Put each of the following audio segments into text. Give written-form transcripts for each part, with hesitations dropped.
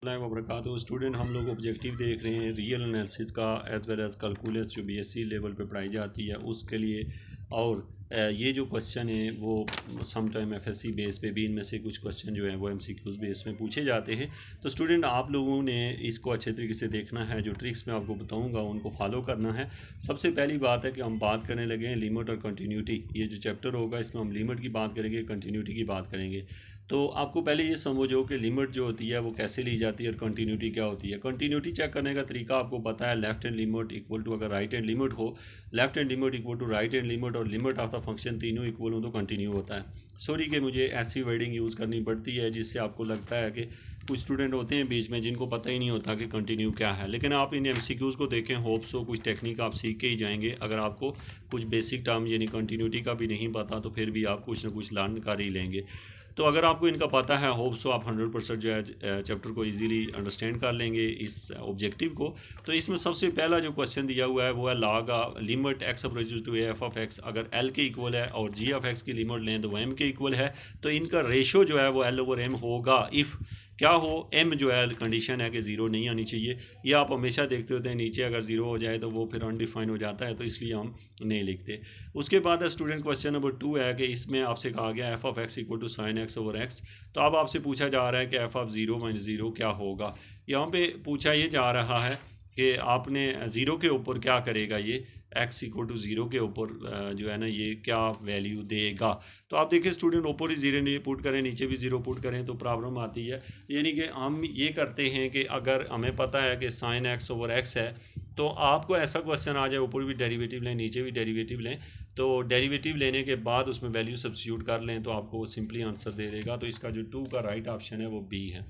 वबरकातुहू। Student हम लोग objective देख रहे हैं रियल एनालिसिस का एज वेल एज कैलकुलस जो बीएससी लेवल पे पढ़ाई जाती है उसके लिए। और ये जो क्वेश्चन है वो सम टाइम एफएससी बेस पे भी इनमें से कुछ क्वेश्चन जो हैं वो एमसीक्यूज बेस में पूछे जाते हैं। तो स्टूडेंट आप लोगों ने इसको अच्छे तरीके से देखना है, जो ट्रिक्स मैं आपको बताऊंगा उनको फॉलो करना है। सबसे पहली बात है कि हम बात करने लगे हैं लिमिट और कंटिन्यूटी। ये जो चैप्टर होगा इसमें हम लिमिट की बात करेंगे, कंटिन्यूटी की बात करेंगे। तो आपको पहले ये समझो कि लिमिट जो होती है वो कैसे ली जाती है और कंटिन्यूटी क्या होती है। कंटिन्यूटी चेक करने का तरीका आपको पता है, left hand limit equal to, अगर राइट हैंड लिमिट हो, left hand limit equal to right hand limit और लिमिट ऑफ द फंक्शन तीनों इक्वल हो तो कंटिन्यू होता है। सॉरी कि मुझे ऐसी वर्डिंग यूज़ करनी पड़ती है जिससे आपको लगता है कि कुछ स्टूडेंट होते हैं बीच में जिनको पता ही नहीं होता कि कंटिन्यू क्या है। लेकिन आप इन एमसीक्यूज़ को देखें, होप्स हो कुछ टेक्निक आप सीख के ही जाएंगे। अगर आपको कुछ बेसिक टर्म यानी कंटिन्यूटी का भी नहीं पता तो फिर भी आप कुछ ना कुछ लर्न कर ही लेंगे। तो अगर आपको इनका पता है, होप सो आप 100% जो है चैप्टर को इजीली अंडरस्टैंड कर लेंगे इस ऑब्जेक्टिव को। तो इसमें सबसे पहला जो क्वेश्चन दिया हुआ है वो है log limit X approaches to F of X. अगर एल के इक्वल है और जी ऑफ एक्स की लिमिट लें तो वो एम के इक्वल है, तो इनका रेशो जो है वो एल ओवर एम होगा इफ़ क्या हो, एम जो है कंडीशन है कि ज़ीरो नहीं आनी चाहिए। ये आप हमेशा देखते होते हैं, नीचे अगर ज़ीरो हो जाए तो वो फिर अनडिफाइन हो जाता है, तो इसलिए हम नहीं लिखते। उसके बाद स्टूडेंट क्वेश्चन नंबर 2 है कि इसमें आपसे कहा गया F of x equal to sine X over X. तो अब आपसे पूछा जा रहा है कि F of zero minus zero क्या होगा। यहाँ पे पूछा ये जा रहा है कि आपने ज़ीरो के ऊपर क्या करेगा, ये एक्स इक्वल टू ज़ीरो के ऊपर जो है ना ये क्या वैल्यू देगा। तो आप देखिए स्टूडेंट, ऊपर ही ज़ीरो नहीं पुट करें, नीचे भी ज़ीरो पुट करें तो प्रॉब्लम आती है। यानी कि हम ये करते हैं कि अगर हमें पता है कि साइन एक्स ओवर एक्स है तो आपको ऐसा क्वेश्चन आ जाए ऊपर भी डेरिवेटिव लें नीचे भी डेरिवेटिव लें, तो डेरिवेटिव लेने के बाद उसमें वैल्यू सब्स्टिट्यूट कर लें तो आपको वो सिंपली आंसर दे देगा। तो इसका जो 2 का राइट ऑप्शन है वो बी है।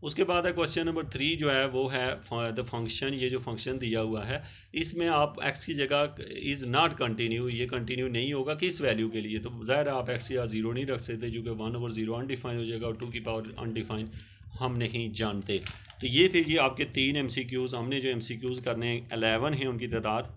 उसके बाद है क्वेश्चन नंबर 3 जो है वो है द फंक्शन। ये जो फंक्शन दिया हुआ है इसमें आप एक्स की जगह इज़ नॉट कंटिन्यू, ये कंटिन्यू नहीं होगा किस वैल्यू के लिए। तो ज़ाहिर आप एक्स या ज़ीरो नहीं रख सकते क्योंकि 1/0 अनडिफाइन हो जाएगा और 2 की पावर अनडिफाइन हम नहीं जानते। तो ये थे जी आपके 3 एमसीक्यूज़। हमने जो एमसीक्यूज़ करने 11 हैं उनकी तादाद।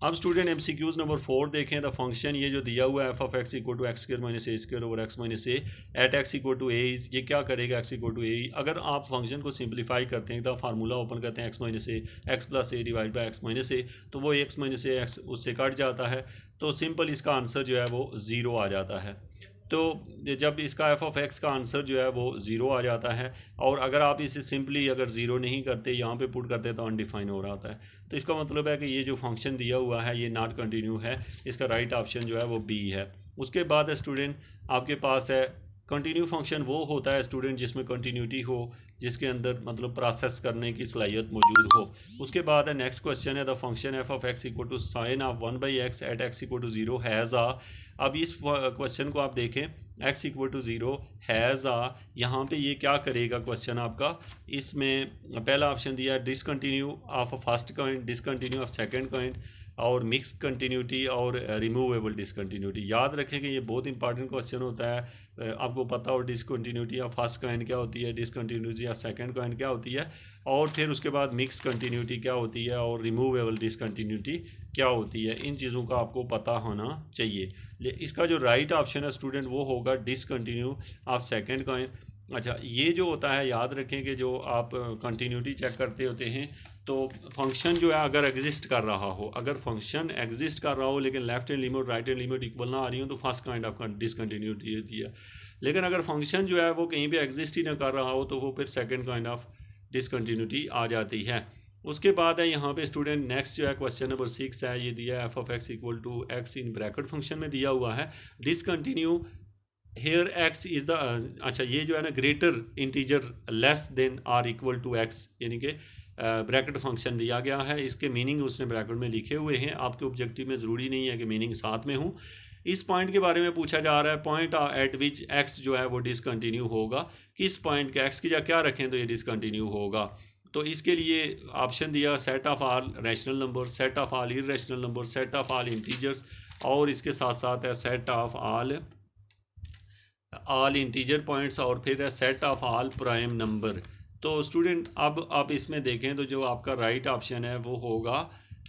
अब स्टूडेंट एमसीक्यूज नंबर 4 देखें। द फंक्शन ये जो दिया हुआ है F of x equal to x square minus a square over x minus a at x equal to a, ये क्या करेगा एक्स इक्वल टू ए। अगर आप फंक्शन को सिंप्लीफाई करते हैं तो फार्मूला ओपन करते हैं x minus a x plus a divide by x minus a, तो वो एक्स माइनस ए एक्स उससे कट जाता है, तो सिंपल इसका आंसर जो है वो ज़ीरो आ जाता है। तो जब इसका एफ ऑफ एक्स का आंसर जो है वो ज़ीरो आ जाता है, और अगर आप इसे सिंपली अगर ज़ीरो नहीं करते यहाँ पे पुट करते तो अनडिफाइन हो रहा होता है। तो इसका मतलब है कि ये जो फंक्शन दिया हुआ है ये नॉट कंटिन्यू है। इसका राइट ऑप्शन जो है वो बी है। उसके बाद स्टूडेंट आपके पास है कंटिन्यू फंक्शन वो होता है स्टूडेंट जिसमें कंटिन्यूटी हो, जिसके अंदर मतलब प्रोसेस करने की सलाहियत मौजूद हो। उसके बाद है नेक्स्ट क्वेश्चन है the function F of x equal to sine of 1/x at x equal to zero has a. अब इस क्वेश्चन को आप देखें, x equal to zero has a, यहाँ पे ये क्या करेगा क्वेश्चन आपका। इसमें पहला ऑप्शन दिया है discontinue of first coined, discontinue of second coined और मिक्स कंटिन्यूटी और रिमूवेबल डिसकंटिन्यूटी। याद रखें कि ये बहुत इंपॉर्टेंट क्वेश्चन होता है। आपको पता हो डिसकंटिन्यूटी ऑफ फर्स्ट काइंड क्या होती है, डिसकंटिन्यूटी ऑफ सेकंड काइंड क्या होती है, और फिर उसके बाद मिक्स कंटिन्यूटी क्या होती है और रिमूवेबल डिसकंटिन्यूटी क्या होती है। इन चीज़ों का आपको पता होना चाहिए। इसका जो राइट ऑप्शन है स्टूडेंट वो होगा डिसकंटिन्यू ऑफ सेकंड काइंड। अच्छा, ये जो होता है याद रखें कि जो आप कंटिन्यूटी चेक करते होते हैं तो फंक्शन जो है अगर एग्जिस्ट कर रहा हो, अगर फंक्शन एग्जिस्ट कर रहा हो लेकिन left hand limit right hand limit equal ना आ रही हो तो फर्स्ट काइंड ऑफ डिसकंटिन्यूटी होती है। लेकिन अगर फंक्शन जो है वो कहीं भी एग्जिस्ट ही ना कर रहा हो तो वो फिर सेकंड काइंड ऑफ डिसकंटिन्यूटी आ जाती है। उसके बाद है यहाँ पे स्टूडेंट नेक्स्ट जो है क्वेश्चन नंबर 6 है। ये दिया है F of x equal to X in bracket function में दिया हुआ है discontinue here X is the, अच्छा ये जो है ना greater integer less than or equal to X, यानी कि ब्रैकेट फंक्शन दिया गया है, इसके मीनिंग उसने ब्रैकेट में लिखे हुए हैं। आपके ऑब्जेक्टिव में ज़रूरी नहीं है कि मीनिंग साथ में हो। इस पॉइंट के बारे में पूछा जा रहा है, पॉइंट एट विच एक्स जो है वो डिसकंटिन्यू होगा। किस पॉइंट के एक्स की जगह क्या रखें तो ये डिसकंटिन्यू होगा। तो इसके लिए ऑप्शन दिया set of all rational number, set of all irrational number, set of all integers, और इसके साथ साथ है set of all integer points, और फिर है set of all prime number. तो स्टूडेंट अब आप इसमें देखें तो जो आपका राइट ऑप्शन है वो होगा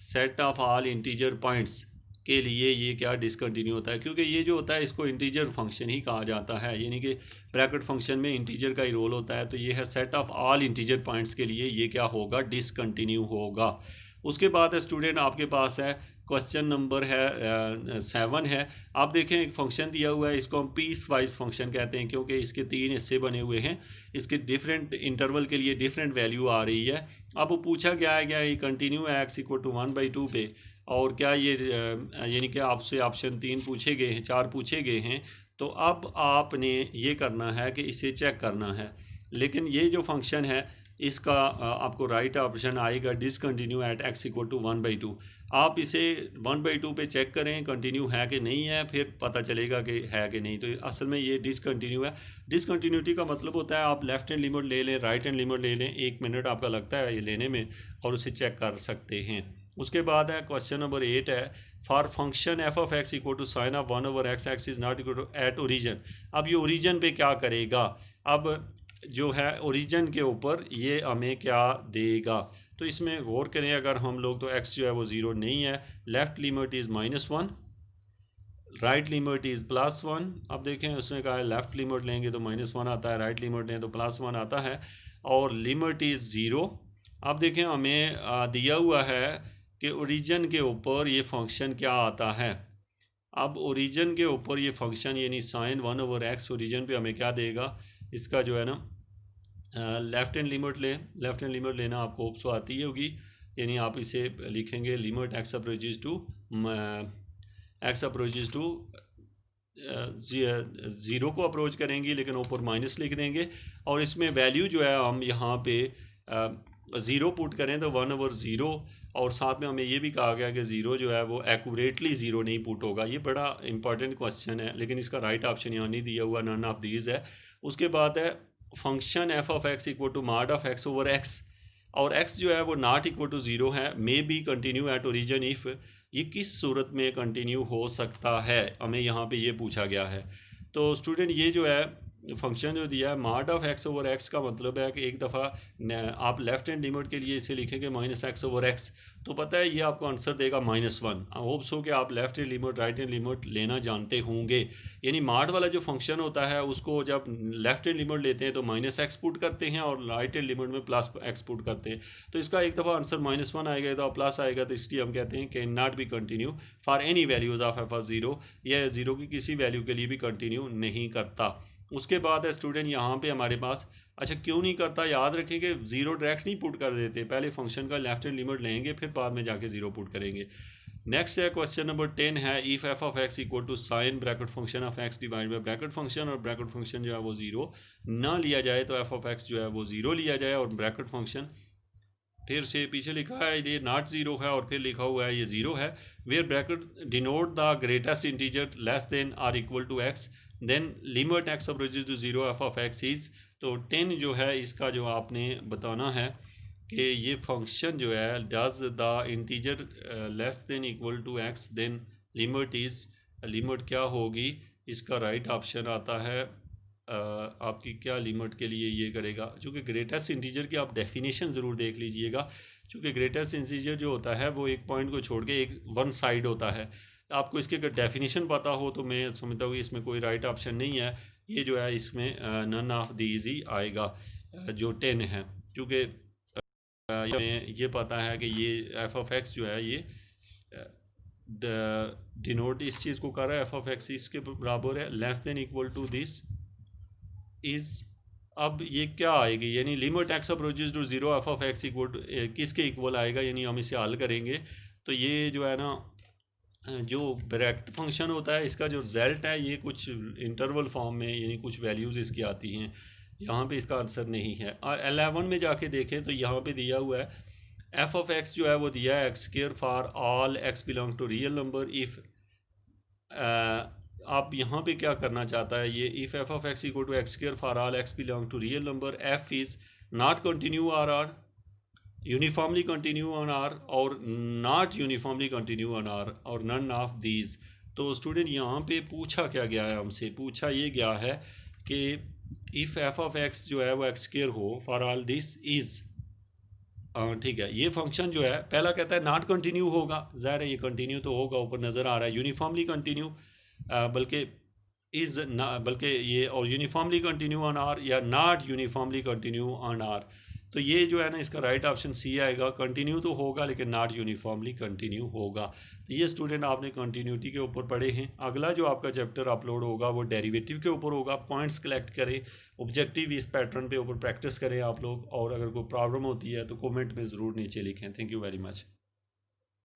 set of all integer points. के लिए ये क्या डिसकंटिन्यू होता है, क्योंकि ये जो होता है इसको इंटीजर फंक्शन ही कहा जाता है, यानी कि ब्रैकेट फंक्शन में इंटीजर का ही रोल होता है। तो ये है set of all integer points के लिए ये क्या होगा, डिसकंटिन्यू होगा। उसके बाद है स्टूडेंट आपके पास है क्वेश्चन नंबर है 7 है। आप देखें एक फंक्शन दिया हुआ है, इसको हम पीस वाइज फंक्शन कहते हैं क्योंकि इसके 3 हिस्से बने हुए हैं, इसके डिफरेंट इंटरवल के लिए डिफरेंट वैल्यू आ रही है। अब वो पूछा गया है क्या ये कंटिन्यू है एक्स इक्वल टू 1/2 पे, और क्या ये यानी कि आपसे ऑप्शन 3 पूछे गए हैं, 4 पूछे गए हैं। तो अब आपने ये करना है कि इसे चेक करना है। लेकिन ये जो फंक्शन है इसका आपको राइट ऑप्शन आएगा discontinue at x equal to 1/2। आप इसे 1/2 पे चेक करें कंटिन्यू है कि नहीं है, फिर पता चलेगा कि है कि नहीं। तो असल में ये डिसकंटिन्यू है। डिसकंटिन्यूटी का मतलब होता है आप लेफ्ट हैंड लिमिट ले लें, राइट हैंड लिमिट ले लें, 1 मिनट आपका लगता है ये लेने में, और उसे चेक कर सकते हैं। उसके बाद है क्वेश्चन नंबर 8 है, for function F of x equal to sine of 1/x X is not equal to at origin. अब ये ओरिजन पे क्या करेगा, अब जो है ओरिजन के ऊपर ये हमें क्या देगा। तो इसमें गौर करें, अगर हम लोग तो x जो है वो 0 नहीं है, left limit is -1, right limit is +1। अब देखें उसने कहा है लेफ्ट लिमिट लेंगे तो -1 आता है, राइट लिमिट लें तो +1 आता है, और लिमिट इज़ 0। अब देखें हमें दिया हुआ है कि ओरिजन के ऊपर ये फंक्शन क्या आता है। अब ओरिजन के ऊपर ये फंक्शन यानी साइन 1/x ओरिजन पे हमें क्या देगा, इसका जो है ना लेफ़्ट हैंड लिमिट लें। लेफ़्ट हैंड लिमिट लेना आपको होप्स आती ही होगी, यानी आप इसे लिखेंगे लिमिट एक्स अप्रोचेज टू 0 को अप्रोच करेंगे, लेकिन ऊपर माइनस लिख देंगे, और इसमें वैल्यू जो है हम यहाँ पे 0 पुट करें तो 1/0, और साथ में हमें ये भी कहा गया कि 0 जो है वो एक्यूरेटली 0 नहीं पुट होगा। ये बड़ा इंपॉर्टेंट क्वेश्चन है, लेकिन इसका राइट ऑप्शन यहाँ नहीं दिया हुआ, नन ऑफ दीज है। उसके बाद है function F of x equal to mod of X over X, और एक्स जो है वो नॉट इक्वल टू 0 है, may be continue at origin if. ये किस सूरत में कंटिन्यू हो सकता है, हमें यहाँ पे ये पूछा गया है। तो स्टूडेंट ये जो है फंक्शन जो दिया है mod of X over x का मतलब है कि एक दफ़ा आप लेफ्ट हैंड लिमिट के लिए इसे लिखेंगे -x/x, तो पता है ये आपको आंसर देगा -1। होप्स हो कि आप left hand limit right hand limit लेना जानते होंगे। यानी मॉड वाला जो फंक्शन होता है उसको जब लेफ्ट हैंड लिमिट लेते हैं तो -x पुट करते हैं, और राइट हैंड लिमिट में +x पुट करते हैं। तो इसका एक दफ़ा आंसर -1 आएगा तो प्लस आएगा, तो इसलिए हम कहते हैं can not be continue for any values of F 0। यह 0 की किसी वैल्यू के लिए भी कंटिन्यू नहीं करता। उसके बाद है स्टूडेंट यहाँ पे हमारे पास, अच्छा क्यों नहीं करता, याद रखें कि 0 डायरेक्ट नहीं पुट कर देते, पहले फंक्शन का लेफ्ट हैंड लिमिट लेंगे फिर बाद में जाके 0 पुट करेंगे। नेक्स्ट है क्वेश्चन नंबर 10 है, if F of x equal to sine bracket function of X divide by bracket function, और ब्रैकेट फंक्शन जो है वो 0 ना लिया जाए तो एफ ऑफ एक्स जो है वो 0 लिया जाए, और ब्रैकेट फंक्शन फिर से पीछे लिखा है ये नॉट 0 है, और फिर लिखा हुआ है ये 0 है। Where bracket denote the greatest integer less than or equal to X, then limit X approaches to 0 F of X is. तो 10 जो है इसका जो आपने बताना है कि ये फंक्शन जो है does the integer less than equal to X, then limit is, limit क्या होगी, इसका राइट ऑप्शन आता है आपकी क्या लिमिट के लिए ये करेगा। चूँकि ग्रेटेस्ट इंटीजर की आप डेफिनेशन ज़रूर देख लीजिएगा, चूँकि ग्रेटेस्ट इंटीजर जो होता है वो एक पॉइंट को छोड़ के एक वन साइड होता है। आपको इसकी अगर डेफिनेशन पता हो तो मैं समझता हूँ इसमें कोई राइट ऑप्शन नहीं है, ये जो है इसमें नन ऑफ दीज ही आएगा जो 10 है, क्योंकि हमें ये पता है कि ये एफ ऑफ एक्स जो है ये डिनोट इस चीज़ को कर रहा है, एफ ऑफ एक्स इसके बराबर है, less than equal to this is. अब ये क्या आएगी, यानी limit X approaches to 0 F of x equal to किसके इक्वल आएगा, यानी हम इसे हल करेंगे तो ये जो है ना जो ब्रैकेट फंक्शन होता है इसका जो रिजल्ट है ये कुछ इंटरवल फॉर्म में, यानी कुछ वैल्यूज़ इसकी आती हैं, यहाँ पे इसका आंसर नहीं है। और 11 में जाके देखें तो यहाँ पे दिया हुआ है एफ ऑफ एक्स जो है वो दिया है x square for all x belong to real number if. आप यहाँ पे क्या करना चाहता है ये, if F of x equal to x square for all x belong to real number, f is not continue or uniformly continue on R, और not uniformly continue on R, और नन ऑफ दीज। तो student यहाँ पे पूछा क्या गया है, हमसे पूछा ये गया है कि इफ़ एफ ऑफ एक्स जो है वो एक्स स्क्वायर हो फॉर ऑल दिस इज़, ठीक है, ये फंक्शन जो है पहला कहता है नॉट कंटिन्यू होगा, ज़ाहिर है ये कंटिन्यू तो होगा, ऊपर नज़र आ रहा है यूनिफॉर्मली कंटिन्यू, बल्कि इज़ ना, बल्कि ये और यूनिफॉर्मली कंटिन्यू ऑन आर या not uniformly continue on R. तो ये जो है ना इसका राइट ऑप्शन सी आएगा, कंटिन्यू तो होगा लेकिन नॉट यूनिफॉर्मली कंटिन्यू होगा। तो ये स्टूडेंट आपने कंटिन्यूटी के ऊपर पढ़े हैं। अगला जो आपका चैप्टर अपलोड होगा वो डेरिवेटिव के ऊपर होगा। पॉइंट्स कलेक्ट करें, ऑब्जेक्टिव इस पैटर्न पे ऊपर प्रैक्टिस करें आप लोग, और अगर कोई प्रॉब्लम होती है तो कमेंट में ज़रूर नीचे लिखें। Thank you very much.